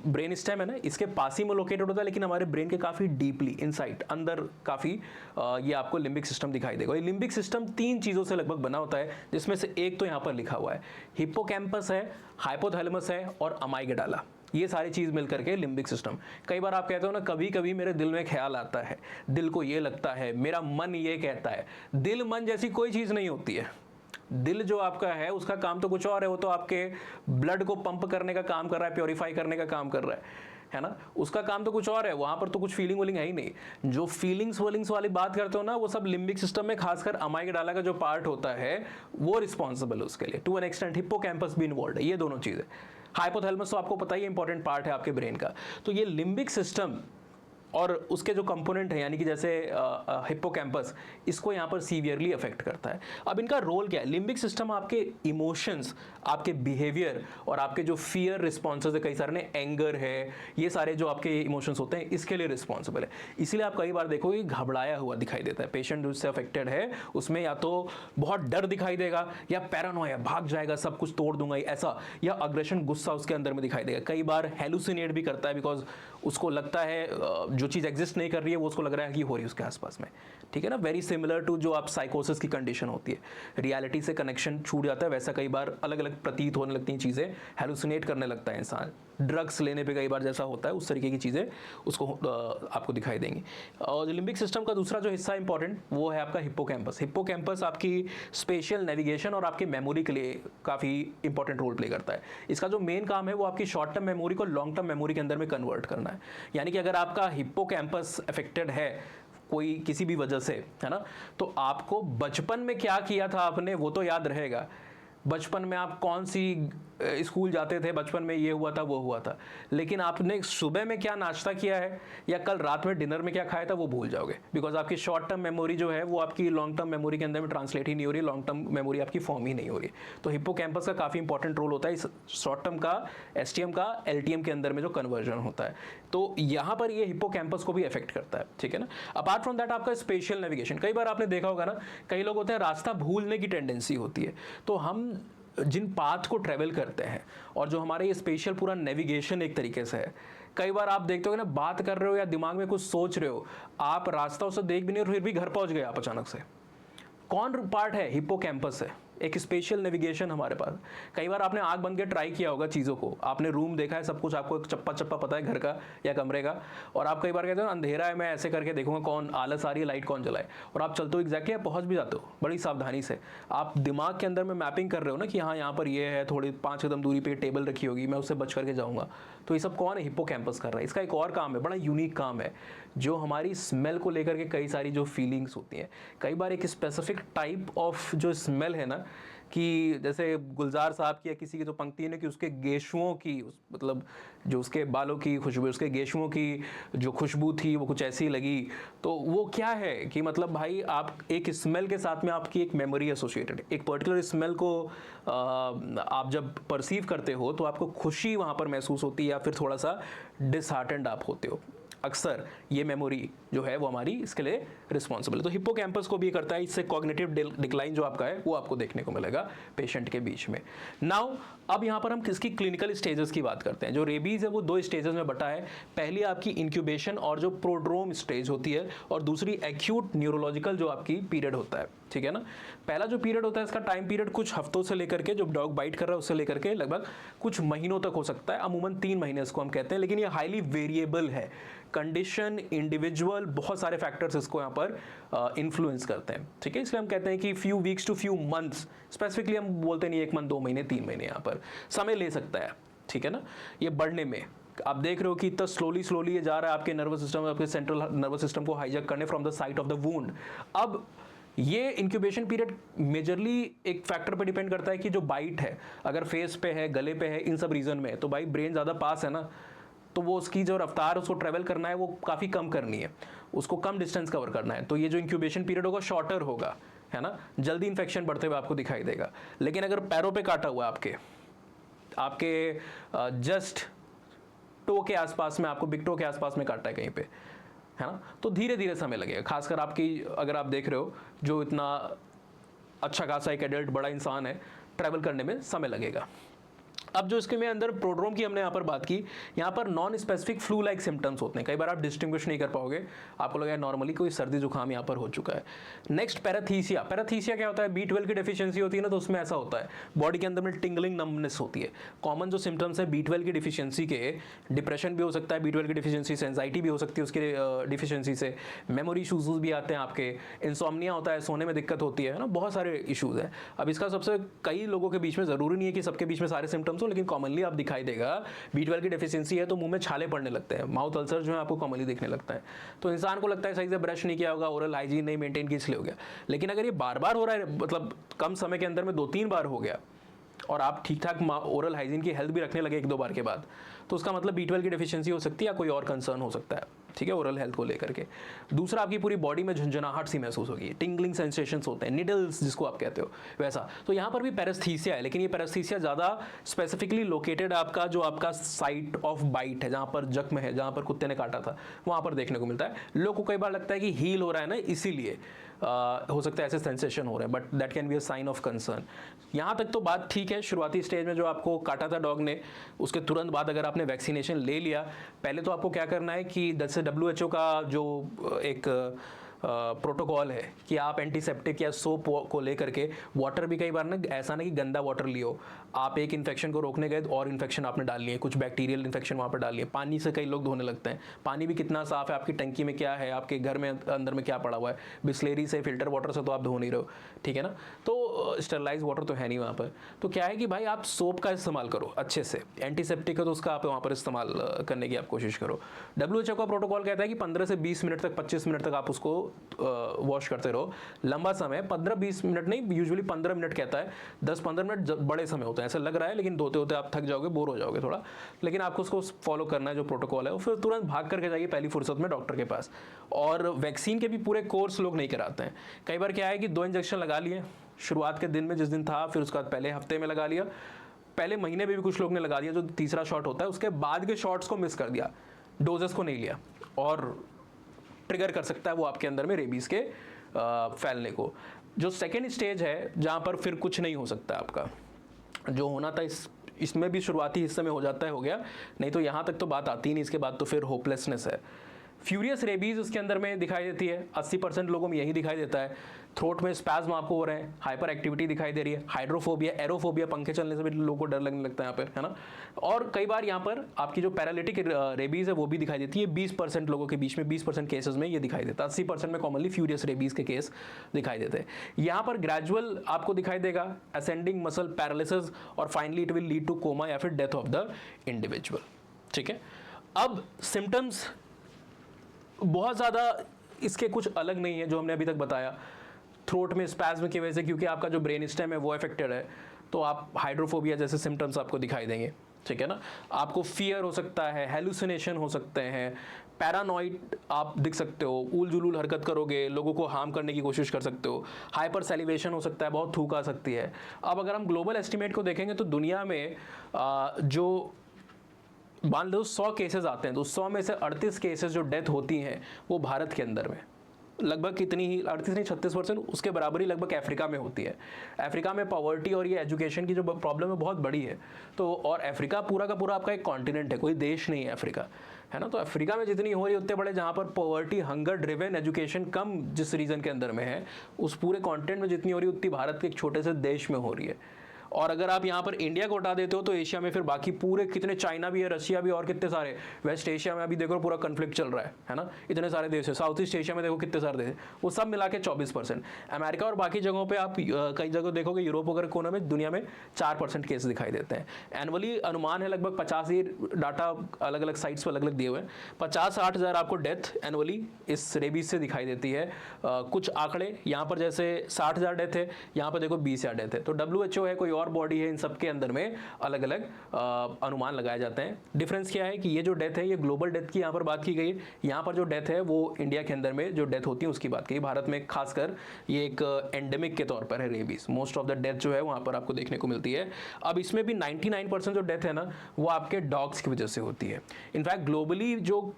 ब्रेन स्टेम है ना, इसके पास ही में लोकेटेड होता है, लेकिन हमारे ब्रेन के काफ़ी डीपली इनसाइड अंदर काफ़ी ये आपको लिम्बिक सिस्टम दिखाई देगा। ये लिम्बिक सिस्टम 3 चीज़ों से लगभग बना होता है, जिसमें से एक तो यहाँ पर लिखा हुआ है, हिप्पोकैम्पस है, हाइपोथैलेमस है और अमाइगडाला, ये सारी चीज मिलकर के लिम्बिक सिस्टम। कई बार आप कहते हो ना, कभी कभी मेरे दिल में ख्याल आता है, दिल को ये लगता है, मेरा मन ये कहता है। दिल मन जैसी कोई चीज नहीं होती है। दिल जो आपका है उसका काम तो कुछ और है, वो तो आपके ब्लड को पंप करने का काम कर रहा है, प्योरीफाई करने का काम कर रहा है ना, उसका काम तो कुछ और है, वहां पर तो कुछ फीलिंग वोलिंग है ही नहीं। जो फीलिंग्स वोलिंग्स वाली बात करते हो ना, वो सब लिम्बिक सिस्टम में, खासकर अमाइगडाला का जो पार्ट होता है वो रिस्पॉन्सिबल है उसके लिए, टू एन एक्सटेंट हिप्पोकैम्पस भी इन्वॉल्व है, ये दोनों चीजें। हाइपोथैलेमस तो आपको पता ही है इंपॉर्टेंट पार्ट है आपके ब्रेन का। तो ये लिम्बिक सिस्टम और उसके जो कंपोनेंट है, यानी कि जैसे हिप्पोकैम्पस, इसको यहाँ पर सीवियरली अफेक्ट करता है। अब इनका रोल क्या है, लिम्बिक सिस्टम आपके इमोशंस, आपके बिहेवियर और आपके जो फियर रिस्पॉन्सेज है, कई सारे ने एंगर है, ये सारे जो आपके इमोशंस होते हैं इसके लिए रिस्पॉन्सिबल है। इसीलिए आप कई बार देखोगे घबराया हुआ दिखाई देता है पेशेंट जो इससे अफेक्टेड है, उसमें या तो बहुत डर दिखाई देगा, या पैरानोया, भाग जाएगा, सब कुछ तोड़ दूंगा ऐसा, या अग्रेशन, गुस्सा उसके अंदर में दिखाई देगा। कई बार हेलुसिनेट भी करता है, बिकॉज उसको लगता है जो चीज़ एग्जिस्ट नहीं कर रही है वो उसको लग रहा है कि हो रही है उसके आसपास में, ठीक है ना। वेरी सिमिलर टू जो आप साइकोसिस की कंडीशन होती है, रियलिटी से कनेक्शन छूट जाता है, वैसा कई बार अलग अलग प्रतीत होने लगती हैं चीज़ें, हेलुसिनेट करने लगता है इंसान, ड्रग्स लेने पे कई बार जैसा होता है उस तरीके की चीज़ें उसको आपको दिखाई देंगी। और लिम्बिक सिस्टम का दूसरा जो हिस्सा इंपॉर्टेंट वो है आपका हिप्पोकैम्पस। हिप्पोकैम्पस आपकी स्पेशल नेविगेशन और आपकी मेमोरी के लिए काफ़ी इंपॉर्टेंट रोल प्ले करता है। इसका जो मेन काम है वो आपकी शॉर्ट टर्म मेमोरी को लॉन्ग टर्म मेमोरी के अंदर में कन्वर्ट करना है। यानी कि अगर आपका हिप्पोकैम्पस अफेक्टेड है कोई किसी भी वजह से, है ना, तो आपको बचपन में क्या किया था आपने वो तो याद रहेगा। बचपन में आप कौन सी स्कूल जाते थे, बचपन में ये हुआ था वो हुआ था, लेकिन आपने सुबह में क्या नाश्ता किया है या कल रात में डिनर में क्या खाया था वो भूल जाओगे, बिकॉज आपकी शॉर्ट टर्म मेमोरी जो है वो आपकी लॉन्ग टर्म मेमोरी के अंदर में ट्रांसलेट ही नहीं हो रही, लॉन्ग टर्म मेमोरी आपकी फॉर्म ही नहीं हो रही। तो हिप्पोकैम्पस का काफ़ी इंपॉर्टेंट रोल होता है इस शॉर्ट टर्म का, एसटीएम का एलटीएम के अंदर में जो कन्वर्जन होता है, तो यहाँ पर ये हिप्पोकैम्पस को भी अफेक्ट करता है, ठीक है ना। अपार्ट फ्रॉम दैट आपका स्पेशल नेविगेशन, कई बार आपने देखा होगा ना, कई लोग होते हैं रास्ता भूलने की टेंडेंसी होती है, तो हम जिन पाथ को ट्रेवल करते हैं और जो हमारे ये स्पेशल पूरा नेविगेशन एक तरीके से है, कई बार आप देखते हो ना, बात कर रहे हो या दिमाग में कुछ सोच रहे हो, आप रास्ता उसे देख भी नहीं और फिर भी घर पहुंच गए आप अचानक से। कौन पार्ट है, हिप्पोकैम्पस है, एक स्पेशल नेविगेशन हमारे पास। कई बार आपने आंख बंद के ट्राई किया होगा चीज़ों को, आपने रूम देखा है, सब कुछ आपको एक चप्पा चप्पा पता है घर का या कमरे का, और आप कई बार कहते हो अंधेरा है, मैं ऐसे करके देखूंगा कौन आलस आ रही है, लाइट कौन जलाए, और आप चलते हो एग्जैक्टली, आप पहुंच भी जाते हो बड़ी सावधानी से। आप दिमाग के अंदर में मैपिंग कर रहे हो ना कि हाँ यहाँ पर ये है, थोड़ी 5 कदम दूरी पे टेबल रखी होगी, मैं उससे बच करके जाऊँगा। तो ये सब कौन है? हिप्पोकैम्पस कर रहा है। इसका एक और काम है, बड़ा यूनिक काम है, जो हमारी स्मेल को लेकर के कई सारी जो फीलिंग्स होती हैं, कई बार एक स्पेसिफिक टाइप ऑफ जो स्मेल है ना, कि जैसे गुलजार साहब की या किसी की जो पंक्ति है ना कि उसके गेशुओं की मतलब जो उसके बालों की खुशबू, उसके गेशुओं की जो खुशबू थी वो कुछ ऐसी लगी। तो वो क्या है कि मतलब भाई आप एक स्मेल के साथ में आपकी एक मेमोरी एसोसिएटेड, एक पर्टिकुलर स्मेल को आप जब परसीव करते हो तो आपको खुशी वहाँ पर महसूस होती है या फिर थोड़ा सा डिसहार्टेंड आप होते हो। अक्सर ये मेमोरी जो है वो हमारी इसके लिए रिस्पॉन्सिबल है। तो हिप्पोकैम्पस को भी करता है, इससे कॉग्निटिव डिक्लाइन जो आपका है वो आपको देखने को मिलेगा पेशेंट के बीच में। नाउ अब यहाँ पर हम किसकी क्लिनिकल स्टेजेस की बात करते हैं। जो रेबीज है वो 2 स्टेजेस में बटा है। पहली आपकी इंक्यूबेशन और जो प्रोड्रोम स्टेज होती है, और दूसरी एक्यूट न्यूरोलॉजिकल जो आपकी पीरियड होता है, ठीक है ना। पहला जो पीरियड होता है इसका टाइम पीरियड कुछ हफ्तों से लेकर के, जो डॉग बाइट कर रहा है उससे लेकर के लगभग कुछ महीनों तक हो सकता है, अमूमन 3 महीने इसको हम कहते हैं, लेकिन ये हाईली वेरिएबल है। कंडीशन, इंडिविजुअल, बहुत सारे फैक्टर्स इसको यहाँ पर इन्फ्लुएंस करते हैं, ठीक है। इसलिए हम कहते हैं कि few weeks to few months, specifically हम बोलते नहीं 1 मंथ, 2 महीने, 3 महीने यहाँ पर समय ले सकता है, ठीक है ना। ये बढ़ने में आप देख रहे हो कि इतना स्लोली ये जा रहा है आपके नर्वस सिस्टम, आपके सेंट्रल नर्वस सिस्टम को हाईजैक करने from the site of the wound. अब ये इंक्यूबेशन पीरियड मेजरली एक फैक्टर पे डिपेंड करता है कि जो बाइट है अगर फेस पे है, गले पे है, इन सब रीजन में, तो भाई ब्रेन ज़्यादा पास है ना, तो वो उसकी जो रफ्तार उसको ट्रेवल करना है वो काफ़ी कम करनी है, उसको कम डिस्टेंस कवर करना है। तो ये जो इंक्यूबेशन पीरियड होगा शॉर्टर होगा, है ना, जल्दी इन्फेक्शन बढ़ते हुए आपको दिखाई देगा। लेकिन अगर पैरों पे काटा हुआ है आपके जस्ट टो के आसपास में, आपको बिग टो के आसपास में काटा है कहीं पे, है ना, तो धीरे धीरे समय लगेगा। खासकर आपकी अगर आप देख रहे हो जो इतना अच्छा खासा एक एडल्ट बड़ा इंसान है, ट्रैवल करने में समय लगेगा। अब जो इसके में अंदर प्रोड्रोम की हमने यहाँ पर बात की, यहाँ पर non specific flu like symptoms होते हैं। कई बार आप डिस्टिंग्विश नहीं कर पाओगे, आपको लगेगा नॉर्मली कोई सर्दी जुकाम यहाँ पर हो चुका है। नेक्स्ट पैराथीसिया। पैराथीसिया क्या होता है? B12 की डेफिशिएंसी होती है ना, तो उसमें ऐसा होता है बॉडी के अंदर में टिंगलिंग, नमनेस होती है। कॉमन जो सिम्टम्स है B12 की डिफिशियंसी के, डिप्रेशन भी हो सकता है B12 की डिफिशियंसी से, एंजाइटी भी हो सकती है उसके डिफिशियंसी से, मेमोरी इशूज भी आते हैं आपके, इंसोम्निया होता है, सोने में दिक्कत होती है ना, बहुत सारे इशूज़ हैं। अब इसका सबसे कई लोगों के बीच में, ज़रूरी नहीं है कि सबके बीच में सारे सिम्टम्स हो, लेकिन कॉमनली आप दिखाई देगा B12 की डेफिशिएंसी है तो मुंह में छाले पड़ने लगते हैं, माउथ अल्सर जो है आपको कॉमनली देखने लगता है। तो इंसान को लगता है सही से ब्रश नहीं किया होगा, ओरल हाइजीन नहीं मेंटेन की, इसलिए हो गया। लेकिन अगर ये बार बार हो रहा है, मतलब कम समय के अंदर में 2-3 बार हो गया, और आप ठीक ठाक ओरल हाइजीन की हेल्थ भी रखने लगे 1-2 बार के बाद, तो उसका मतलब B12 की डेफिशिएंसी हो सकती है या कोई और कंसर्न हो सकता है, ठीक है, ओरल हेल्थ को लेकर के। दूसरा, आपकी पूरी बॉडी में झंझनाहट सी महसूस होगी, टिंगलिंग सेंसेशंस होते हैं, निडल्स जिसको आप कहते हो वैसा। तो यहाँ पर भी पैरेस्थीसिया है, लेकिन ये पैरेस्थीसिया ज़्यादा स्पेसिफिकली लोकेटेड आपका जो आपका साइट ऑफ बाइट है, जहाँ पर जख्म है, जहाँ पर कुत्ते ने काटा था, वहाँ पर देखने को मिलता है। लोगों को कई बार लगता है कि हील हो रहा है ना, इसीलिए हो सकता है ऐसे सेंसेशन हो रहे हैं, but that can be a sign of concern. यहाँ तक तो बात ठीक है। शुरुआती स्टेज में जो आपको काटा था डॉग ने, उसके तुरंत बाद अगर आपने वैक्सीनेशन ले लिया, पहले तो आपको क्या करना है कि जैसे WHO का जो एक प्रोटोकॉल है कि आप एंटीसेप्टिक या सोप को लेकर के, वाटर भी कई बार ना ऐसा नहीं कि गंदा वाटर लियो, आप एक इन्फेक्शन को रोकने गए और इन्फेक्शन आपने डाल लिए, कुछ बैक्टीरियल इन्फेक्शन वहाँ पर डाल लिए। पानी से कई लोग धोने लगते हैं, पानी भी कितना साफ है, आपकी टंकी में क्या है, आपके घर में अंदर में क्या पड़ा हुआ है, बिस्लेरी से, फिल्टर वाटर से तो आप धो नहीं रहे हो, ठीक है ना, तो स्टरलाइज वाटर तो है नहीं वहाँ पर। तो क्या है कि भाई आप सोप का इस्तेमाल करो अच्छे से, एंटीसेप्टिक है तो उसका आप वहाँ पर इस्तेमाल करने की आप कोशिश करो। WHO का प्रोटोकॉल कहता है कि 15 से 20 मिनट तक, 25 मिनट तक आप उसको वॉश करते रहो, लंबा समय, 15-20 मिनट नहीं, यूजुअली 15 मिनट कहता है, 10-15 मिनट बड़े समय होते हैं, ऐसा लग रहा है, लेकिन धोते होते आप थक जाओगे, बोर हो जाओगे थोड़ा, लेकिन आपको उसको फॉलो करना है जो प्रोटोकॉल है, और फिर तुरंत भाग करके जाइए पहली फुर्सत में डॉक्टर के पास। और वैक्सीन के भी पूरे कोर्स लोग नहीं कराते हैं। कई बार क्या है कि 2 इंजेक्शन लगा लिए शुरुआत के दिन में जिस दिन था, फिर उसके बाद पहले हफ्ते में लगा लिया, पहले महीने में भी कुछ लोग ने लगा दिया जो तीसरा शॉट होता है, उसके बाद के शॉट्स को मिस कर दिया, डोजेस को नहीं लिया, और ट्रिगर कर सकता है वो आपके अंदर में रेबीज़ के फैलने को। जो सेकेंड स्टेज है जहाँ पर फिर कुछ नहीं हो सकता, आपका जो होना था इसमें भी शुरुआती हिस्से में हो जाता है, हो गया, नहीं तो यहाँ तक तो बात आती ही नहीं, इसके बाद तो फिर होपलेसनेस है। फ्यूरियस रेबीज उसके अंदर में दिखाई देती है, 80% लोगों में यही दिखाई देता है। थ्रोट में स्पैज्म आपको हो रहे हैं, हाइपर एक्टिविटी दिखाई दे रही है, हाइड्रोफोबिया, एरोफोबिया, पंखे चलने से भी लोगों को डर लगने लगता है यहाँ पर, है ना। और कई बार यहाँ पर आपकी जो पैरालिटिक रेबीज है वो भी दिखाई देती है। 20% लोगों के बीच में, 20% केसेस में ये दिखाई देता है। 80% में कॉमनली फ्यूरियस रेबीज के केस दिखाई देते हैं। यहाँ पर ग्रेजुअल आपको दिखाई देगा असेंडिंग मसल पैरालिसिस, और finally it will lead two comma या फिर डेथ ऑफ द इंडिविजुअल। ठीक है, अब सिम्टम्स बहुत ज़्यादा इसके कुछ अलग नहीं है जो हमने अभी तक बताया। थ्रोट में स्पैज्म की वजह से, क्योंकि आपका जो ब्रेन स्टेम है वो अफेक्टेड है, तो आप हाइड्रोफोबिया जैसे सिम्टम्स आपको दिखाई देंगे। ठीक है ना, आपको फियर हो सकता है, हेलुसिनेशन हो सकते हैं, पैरानॉइड आप दिख सकते हो, उल जुलूल हरकत करोगे, लोगों को हार्म करने की कोशिश कर सकते हो, हाइपर सैलिवेशन हो सकता है, बहुत थूक आ सकती है। अब अगर हम ग्लोबल एस्टिमेट को देखेंगे तो दुनिया में जो मान लो 100 केसेस आते हैं तो 100 में से 38 केसेस जो डेथ होती हैं वो भारत के अंदर में, लगभग कितनी ही 38 नहीं 36%, उसके बराबर ही लगभग अफ्रीका में होती है। अफ्रीका में पॉवर्टी और ये एजुकेशन की जो प्रॉब्लम है बहुत बड़ी है। तो और अफ्रीका पूरा का पूरा आपका एक कॉन्टिनेंट है, कोई देश नहीं है अफ्रीका, है ना। तो अफ्रीका में जितनी हो रही है उतने बड़े, जहाँ पर पॉवर्टी, हंगर ड्रिवन एजुकेशन कम जिस रीजन के अंदर में है, उस पूरे कॉन्टिनेंट में जितनी हो रही है उतनी भारत के एक छोटे से देश में हो रही है। और अगर आप यहाँ पर इंडिया को हटा देते हो तो एशिया में फिर बाकी पूरे कितने, चाइना भी है, रशिया भी, और कितने सारे, वेस्ट एशिया में अभी देखो पूरा कन्फ्लिक्ट चल रहा है ना, इतने सारे देश है। साउथ ईस्ट एशिया में देखो कितने सारे देश है, वो सब मिला के 24%। अमेरिका और बाकी जगहों पे आप कई जगह देखोगे, यूरोप वगैरह कोने में दुनिया में 4% केस दिखाई देते हैं। एनुअली अनुमान है लगभग 50, ये डाटा अलग अलग साइट्स पर अलग अलग दिए हुए हैं, 50-60 हज़ार आपको डेथ एनुअली इस रेबीज से दिखाई देती है। कुछ आंकड़े यहाँ पर जैसे 60,000 डेथ है, यहाँ पर देखो 20,000 डेथ है। तो WHO है, कोई और बॉडी है, इन सब के अंदर में अलग अलग अनुमान लगाए जाते हैं। डिफरेंस क्या है कि ये जो डेथ है ये ग्लोबल डेथ की यहाँ पर बात की गई है, यहाँ पर जो डेथ है वो इंडिया के अंदर में जो डेथ होती है उसकी बात की। भारत में खासकर ये एक एंडेमिक के तौर पर है rabies, most of the death जो है वहाँ पर आपको देखने को मिलती है। अब इसमें भी 99% जो डेथ है ना वो आपके डॉग्स की वजह से होती है। इनफैक्ट ग्लोबली जो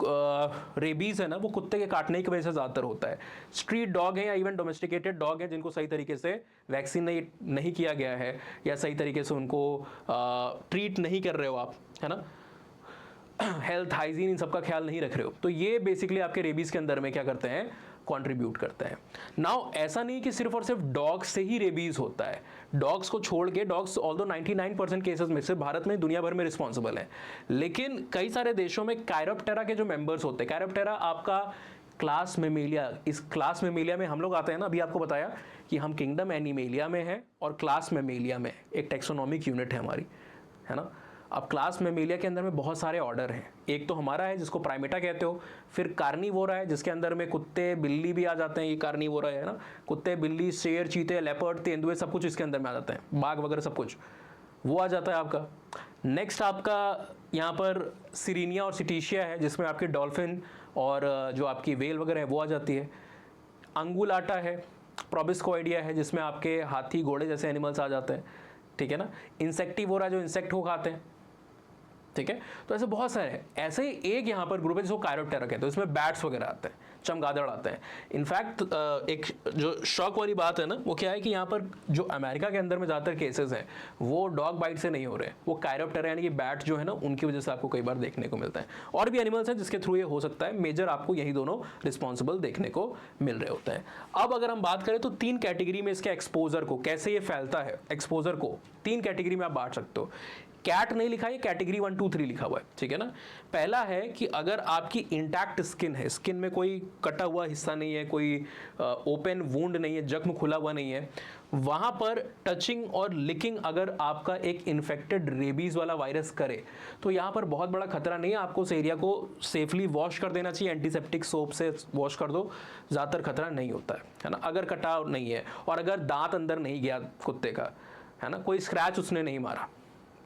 रेबीज है ना वो कुत्ते के काटने की वजह से ज़्यादातर होता है। स्ट्रीट डॉग है या इवन डोमेस्टिकेटेड डॉग है जिनको सही तरीके से वैक्सीन नहीं किया गया है या सही तरीके से उनको ट्रीट नहीं कर रहे हो आप, है ना, हेल्थ हाइजीन इन सब का ख्याल नहीं रख रहे हो, तो ये बेसिकली आपके रेबीज के अंदर में क्या करते हैं, कंट्रीब्यूट करते हैं। नाउ ऐसा नहीं कि सिर्फ और सिर्फ डॉग्स से ही रेबीज होता है, डॉग्स को छोड़ के, डॉग्स ऑल्दो 99% केसेस में सिर्फ भारत में दुनिया भर में रिस्पॉन्सिबल है, लेकिन कई सारे देशों में कायरोप्टेरा के जो मेंबर्स होते हैं, कायरोप्टेरा आपका क्लास मेमेलिया, इस क्लास मेमेलिया में हम लोग आते हैं ना, अभी आपको बताया कि हम किंगडम एनिमेलिया में है और क्लास मेमेलिया में, एक टेक्सोनॉमिक यूनिट है हमारी, है ना। अब क्लास मेमेलिया के अंदर में बहुत सारे ऑर्डर हैं, एक तो हमारा है जिसको प्राइमेटा कहते हो, फिर कार्निवोरा है जिसके अंदर में कुत्ते बिल्ली भी आ जाते हैं, ये कार्निवोरा है ना, कुत्ते बिल्ली शेर चीते लेपर्ड तेंदुए सब कुछ इसके अंदर में आ जाते हैं, बाघ वगैरह सब कुछ वो आ जाता है आपका। नेक्स्ट आपका यहाँ पर सिरीनिया और सिटीशिया है जिसमें आपके डॉल्फिन और जो आपकी वेल वगैरह है वो आ जाती है। अंगुलाटा है, प्रोबिस्कोइडिया है जिसमें आपके हाथी घोड़े जैसे एनिमल्स आ जाते हैं, ठीक है ना। इंसेक्टिवोरा जो इंसेक्ट को खाते हैं, ठीक है। तो ऐसे बहुत सारे हैं। ऐसे ही एक यहाँ पर ग्रुप है जिसको कायरोप्टेरा कहते हैं, उसमें बैट्स वगैरह आते हैं, चमगादड़ आते हैं। इनफैक्ट एक जो शॉक वाली बात है ना वो क्या है कि यहाँ पर जो अमेरिका के अंदर में ज़्यादातर केसेस हैं वो डॉग बाइट से नहीं हो रहे हैं, वो कायरोप्टेरा यानी कि बैट जो है ना उनकी वजह से आपको कई बार देखने को मिलता है। और भी एनिमल्स हैं जिसके थ्रू ये हो सकता है, मेजर आपको यही दोनों रिस्पॉन्सिबल देखने को मिल रहे होते हैं। अब अगर हम बात करें तो 3 कैटेगरी में इसके एक्सपोजर को, कैसे ये फैलता है, एक्सपोजर को 3 कैटेगरी में आप बांट सकते हो। कैट नहीं लिखा है, कैटेगरी 1, 2, 3 लिखा हुआ है, ठीक है ना। पहला है कि अगर आपकी इंटैक्ट स्किन है, स्किन में कोई कटा हुआ हिस्सा नहीं है, कोई ओपन वुंड नहीं है, जख्म खुला हुआ नहीं है, वहां पर टचिंग और लिकिंग अगर आपका एक इन्फेक्टेड रेबीज वाला वायरस करे तो यहाँ पर बहुत बड़ा खतरा नहीं है, आपको उस एरिया को सेफली वॉश कर देना चाहिए, एंटीसेप्टिक सोप से वॉश कर दो, ज़्यादातर खतरा नहीं होता है ना। अगर कटाव नहीं है और अगर दांत अंदर नहीं गया कुत्ते का, है ना, कोई स्क्रैच उसने नहीं मारा,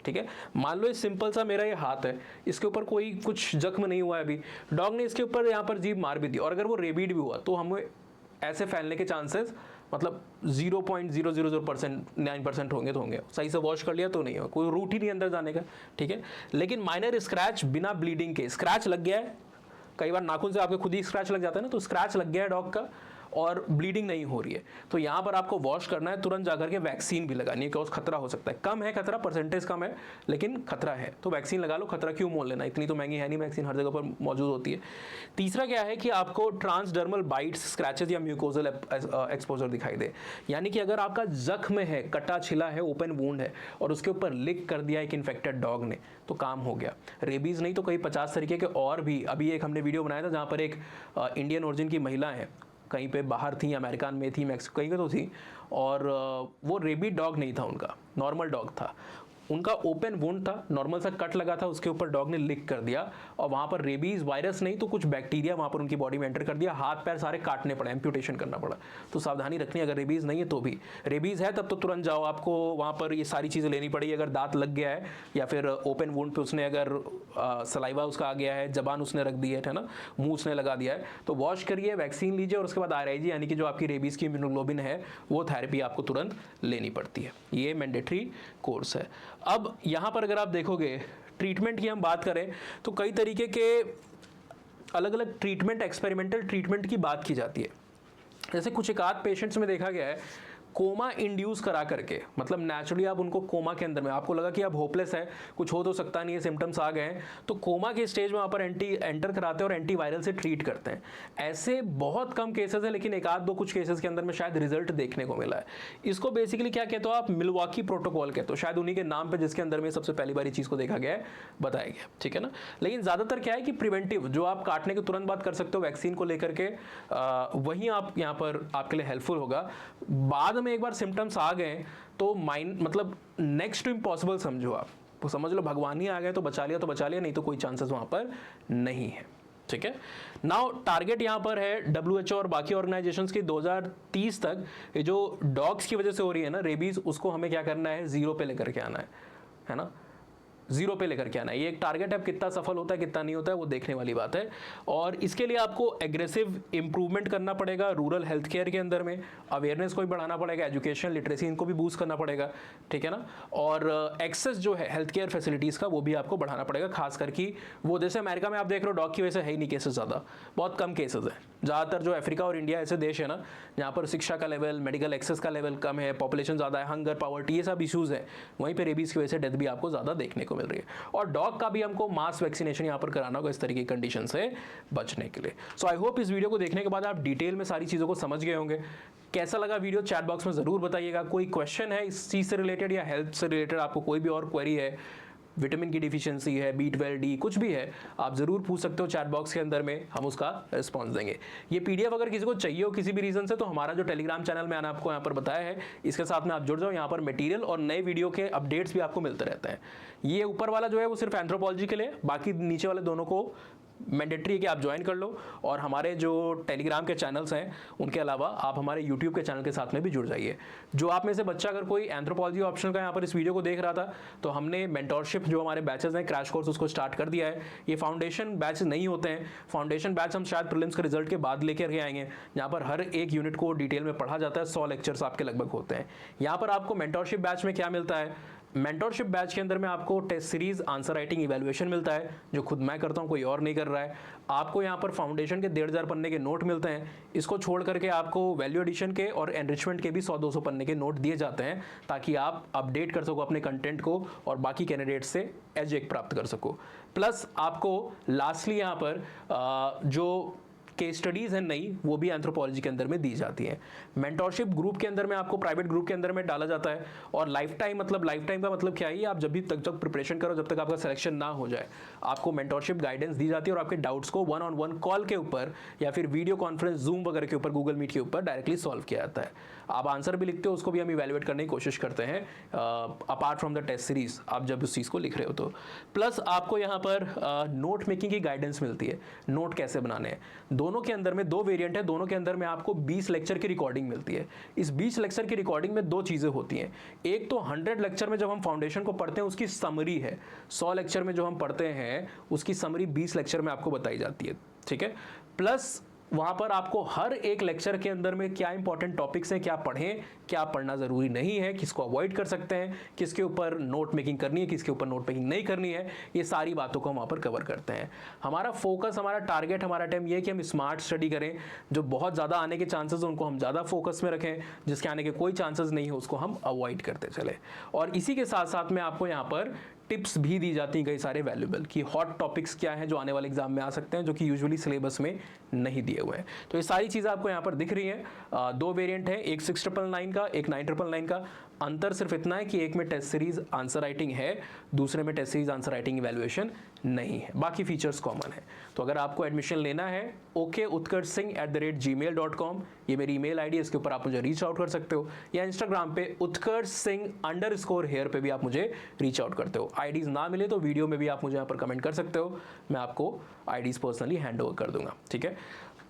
ठीक है। मान लो ये सिंपल सा मेरा ये हाथ है, इसके ऊपर कोई कुछ जख्म नहीं हुआ है, अभी डॉग ने इसके ऊपर यहाँ पर जीभ मार भी दी और अगर वो रेबीड भी हुआ तो हमें ऐसे फैलने के चांसेस मतलब 0.000% होंगे तो होंगे, सही से वॉश कर लिया तो नहीं हो, कोई रूट ही नहीं अंदर जाने का, ठीक है। लेकिन माइनर स्क्रैच बिना ब्लीडिंग के, स्क्रैच लग गया है, कई बार नाखून से आपके खुद ही स्क्रैच लग जाता है ना, तो स्क्रैच लग गया है डॉग का और ब्लीडिंग नहीं हो रही है, तो यहाँ पर आपको वॉश करना है, तुरंत जाकर के वैक्सीन भी लगानी है, बिकॉज खतरा हो सकता है, कम है खतरा, परसेंटेज कम है लेकिन खतरा है, तो वैक्सीन लगा लो, खतरा क्यों मोल लेना, इतनी तो महंगी है नहीं वैक्सीन, हर जगह पर मौजूद होती है। तीसरा क्या है कि आपको ट्रांसडर्मल बाइट्स, स्क्रैचेस या म्यूकोजल एक्सपोजर दिखाई दे, यानी कि अगर आपका जख्म है, कटा छिला है, ओपन वुंड है और उसके ऊपर लिक कर दिया एक इन्फेक्टेड डॉग ने, तो काम हो गया। रेबीज नहीं तो कई 50 तरीके के और भी, अभी एक हमने वीडियो बनाया था जहाँ पर एक इंडियन ओरिजिन की महिला है, कहीं पे बाहर थी, अमेरिकन में थी, मैक्सिको कहीं पे तो थी, और वो रेबीड डॉग नहीं था उनका, नॉर्मल डॉग था, उनका ओपन वुंड था, नॉर्मल सा कट लगा था, उसके ऊपर डॉग ने लिक कर दिया और वहाँ पर रेबीज वायरस नहीं तो कुछ बैक्टीरिया वहाँ पर उनकी बॉडी में एंटर कर दिया, हाथ पैर सारे काटने पड़े, एम्प्यूटेशन करना पड़ा। तो सावधानी रखनी, अगर रेबीज नहीं है तो भी, रेबीज है तब तो तुरंत जाओ, आपको वहाँ पर ये सारी चीज़ें लेनी पड़ेगी। अगर दांत लग गया है या फिर ओपन वुंड पे उसने अगर सलाइवा उसका आ गया है, जबान उसने रख दी है ना, मुँह उसने लगा दिया है, तो वॉश करिए, वैक्सीन लीजिए और उसके बाद RIG यानी कि जो आपकी रेबीज की इम्यूनोग्लोबिन है वो थेरेपी आपको तुरंत लेनी पड़ती है, ये मैंडेटरी कोर्स है। अब यहाँ पर अगर आप देखोगे ट्रीटमेंट की हम बात करें तो कई तरीके के अलग अलग ट्रीटमेंट, एक्सपेरिमेंटल ट्रीटमेंट की बात की जाती है। जैसे कुछ एक आध पेशेंट्स में देखा गया है कोमा इंड्यूस करा करके, मतलब नेचुरली आप उनको कोमा के अंदर में, आपको लगा कि आप होपलेस है, कुछ हो तो सकता नहीं है, सिम्टम्स आ गए हैं, तो कोमा के स्टेज में वहाँ पर एंटर कराते हैं और एंटीवायरल से ट्रीट करते हैं। ऐसे बहुत कम केसेस है, लेकिन एक आध दो कुछ केसेस के अंदर में शायद रिजल्ट देखने को मिला है। इसको बेसिकली क्या कहते हो आप, मिल्वॉकी प्रोटोकॉल कहते हो, शायद उन्हीं के नाम पर जिसके अंदर में सबसे पहली बार चीज़ को देखा गया है, बताया गया, ठीक है ना। लेकिन ज़्यादातर क्या है कि प्रिवेंटिव, जो आप काटने के तुरंत बाद कर सकते हो वैक्सीन को लेकर के, वहीं आप यहाँ पर आपके लिए हेल्पफुल होगा। बाद में एक बार सिम्टम्स आ गए तो माइंड मतलब नेक्स्ट टू इम्पॉसिबल समझो, आप तो समझ लो भगवान ही आ गए तो बचा लिया, नहीं तो कोई चांसेस वहां पर नहीं है, ठीक है। नाउ टारगेट यहां पर है WHO और बाकी ऑर्गेनाइजेशंस की 2030 तक ये जो डॉग्स की वजह से हो रही है ना रेबीज, उसको हमें क्या करना है, 0 पे लेकर के आना है ना, 0 पे लेकर के आना है। ये एक टारगेट है, अब कितना सफल होता है कितना नहीं होता है वो देखने वाली बात है। और इसके लिए आपको एग्रेसिव इंप्रूवमेंट करना पड़ेगा रूरल हेल्थ केयर के अंदर में, अवेयरनेस को भी बढ़ाना पड़ेगा, एजुकेशन लिटरेसी इनको भी बूस्ट करना पड़ेगा, ठीक है ना। और एक्सेस जो है हेल्थ केयर फैसिलिटीज़ का वो भी आपको बढ़ाना पड़ेगा, खास करके वो जैसे अमेरिका में आप देख रहे हो डॉग की वजह से है ही नहीं केसेस, ज़्यादा बहुत कम केसेस है। ज़्यादातर जो अफ्रीका और इंडिया ऐसे देश है ना जहाँ पर शिक्षा का लेवल, मेडिकल एक्सेस का लेवल कम है, पॉपुलेशन ज़्यादा है, हंगर, पॉवर्टी, ये सब इशूज़ है, वहीं पर रेबीज़ की वजह से डेथ भी आपको ज़्यादा देखने को मिल रही है। और डॉग का भी हमको मास वैक्सीनेशन यहाँ पर कराना होगा इस तरीके की कंडीशन से बचने के लिए। सो आई होप इस वीडियो को देखने के बाद आप डिटेल में सारी चीज़ों को समझ गए होंगे। कैसा लगा वीडियो चैट बॉक्स में ज़रूर बताइएगा। कोई क्वेश्चन है इस चीज़ से रिलेटेड या हेल्थ से रिलेटेड, आपको कोई भी और क्वेरी है, विटामिन की डिफिशियंसी है, B12, D कुछ भी है, आप ज़रूर पूछ सकते हो चैट बॉक्स के अंदर में, हम उसका रिस्पॉन्स देंगे। ये PDF अगर किसी को चाहिए हो किसी भी रीज़न से, तो हमारा जो टेलीग्राम चैनल मैंने आपको यहाँ पर बताया है, इसके साथ में आप जुड़ जाओ, यहाँ पर मटेरियल और नए वीडियो के अपडेट्स भी आपको मिलते रहते हैं। ये ऊपर वाला जो है वो सिर्फ एंथ्रोपोलॉजी के लिए, बाकी नीचे वाले दोनों को मैंडेटरी है कि आप ज्वाइन कर लो। और हमारे जो टेलीग्राम के चैनल्स हैं उनके अलावा आप हमारे यूट्यूब के चैनल के साथ में भी जुड़ जाइए। जो आप में से बच्चा अगर कोई एंथ्रोपोलॉजी ऑप्शन का यहाँ पर इस वीडियो को देख रहा था, तो हमने मेंटोरशिप जो हमारे बैचेस हैं, क्रैश कोर्स, उसको स्टार्ट कर दिया है। ये फाउंडेशन बैच नहीं होते हैं, फाउंडेशन बैच हम शायद प्रीलिम्स के रिजल्ट के बाद लेकर के आएंगे, जहाँ पर हर एक यूनिट को डिटेल में पढ़ा जाता है, 100 लेक्चर्स आपके लगभग होते हैं। यहाँ पर आपको मेंटोरशिप बैच में क्या मिलता है, मेंटोरशिप बैच के अंदर में आपको test series, answer writing, evaluation मिलता है, जो खुद मैं करता हूँ, कोई और नहीं कर रहा है। आपको यहाँ पर फाउंडेशन के 1,500 पन्ने के नोट मिलते हैं। इसको छोड़ करके आपको वैल्यू एडिशन के और एनरिचमेंट के भी 100-200 पन्ने के नोट दिए जाते हैं, ताकि आप अपडेट कर सको अपने कंटेंट को और बाकी कैंडिडेट से एज एक प्राप्त कर सको। प्लस आपको लास्टली यहाँ पर जो केस स्टडीज़ हैं नई, वो भी एंथ्रोपोलॉजी के अंदर में दी जाती हैं। मेंटोरशिप ग्रुप के अंदर में आपको प्राइवेट ग्रुप के अंदर में डाला जाता है। और लाइफ टाइम का मतलब क्या है, आप जब भी तक प्रिपरेशन करो, जब तक आपका सिलेक्शन ना हो जाए, आपको मेंटोरशिप गाइडेंस दी जाती है और आपके डाउट्स को 1-on-1 कॉल के ऊपर या फिर वीडियो कॉन्फ्रेंस, जूम वगैरह के ऊपर, गूगल मीट के ऊपर डायरेक्टली सॉल्व किया जाता है। आप आंसर भी लिखते हो, उसको भी हम इवैल्यूएट करने की कोशिश करते हैं apart from the test series, आप जब उस चीज़ को लिख रहे हो तो। प्लस आपको यहाँ पर नोट मेकिंग की गाइडेंस मिलती है, नोट कैसे बनाने हैं। दोनों के अंदर में 2 वेरिएंट है, दोनों के अंदर में आपको 20 लेक्चर की रिकॉर्डिंग मिलती है। इस 20 लेक्चर की रिकॉर्डिंग में 2 चीज़ें होती हैं। एक तो 100 लेक्चर में जब हम फाउंडेशन को पढ़ते हैं उसकी समरी है, 100 लेक्चर में जो हम पढ़ते हैं उसकी समरी 20 लेक्चर में आपको बताई जाती है, ठीक है। प्लस वहाँ पर आपको हर एक लेक्चर के अंदर में क्या इंपॉर्टेंट टॉपिक्स हैं, क्या पढ़ें, क्या पढ़ना ज़रूरी नहीं है, किसको अवॉइड कर सकते हैं, किसके ऊपर नोट मेकिंग करनी है, किसके ऊपर नोट मेकिंग नहीं करनी है, ये सारी बातों को हम वहाँ पर कवर करते हैं। हमारा फोकस, हमारा टारगेट, हमारा टाइम ये है कि हम स्मार्ट स्टडी करें। जो बहुत ज़्यादा आने के चांसेस उनको हम ज़्यादा फोकस में रखें, जिसके आने के कोई चांसेस नहीं है उसको हम अवॉइड करते चले। और इसी के साथ साथ में आपको यहाँ पर टिप्स भी दी जाती हैं कई सारे वैल्यूएबल, कि हॉट टॉपिक्स क्या हैं जो आने वाले एग्जाम में आ सकते हैं, जो कि यूजुअली सिलेबस में नहीं दिए हुए हैं। तो ये सारी चीज़ें आपको यहाँ पर दिख रही हैं। दो वेरिएंट है, एक 6999 का, एक 9999 का। अंतर सिर्फ इतना है कि एक में टेस्ट सीरीज आंसर राइटिंग है, दूसरे में test series answer writing evaluation नहीं है, बाकी फीचर्स कॉमन है। तो अगर आपको एडमिशन लेना है, okutkarshsingh@gmail.com, ये मेरी ईमेल आईडी है, इसके ऊपर आप मुझे रीच आउट कर सकते हो, या इंस्टाग्राम पे utkarshsingh_here पे भी आप मुझे रीच आउट करते हो। आईडीज ना मिले तो वीडियो में भी आप मुझे यहाँ पर कमेंट कर सकते हो, मैं आपको आईडीज पर्सनली हैंड ओवर कर दूंगा, ठीक है।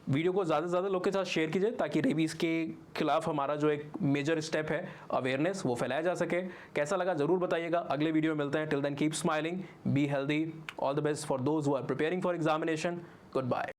वीडियो को ज़्यादा से ज़्यादा लोग के साथ शेयर कीजिए, ताकि रेबीज़ के खिलाफ हमारा जो एक मेजर स्टेप है अवेयरनेस, वो फैलाया जा सके। कैसा लगा ज़रूर बताइएगा। अगले वीडियो में मिलते हैं। Till then keep smiling, be healthy, all the best for those who are preparing for examination. Good bye.